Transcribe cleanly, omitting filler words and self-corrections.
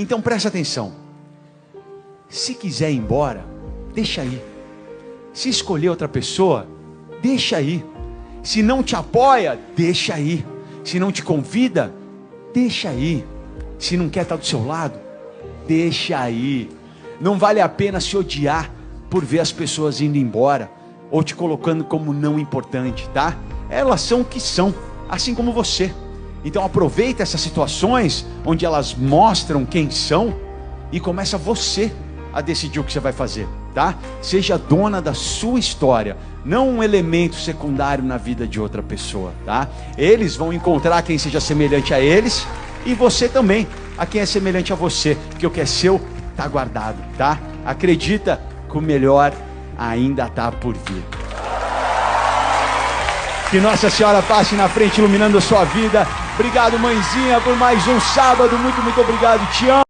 Então presta atenção. Se quiser ir embora, deixa aí. Se escolher outra pessoa, deixa aí. Se não te apoia, deixa aí. Se não te convida, deixa aí. Se não quer estar do seu lado, deixa aí. Não vale a pena se odiar por ver as pessoas indo embora ou te colocando como não importante, tá? Elas são o que são, assim como você. Então aproveita essas situações onde elas mostram quem são e começa você a decidir o que você vai fazer, tá? Seja dona da sua história, não um elemento secundário na vida de outra pessoa, tá? Eles vão encontrar quem seja semelhante a eles e você também, a quem é semelhante a você, porque o que é seu está guardado, tá? Acredita que o melhor ainda está por vir. Que Nossa Senhora passe na frente iluminando a sua vida. Obrigado, mãezinha, por mais um sábado. Muito obrigado. Te amo.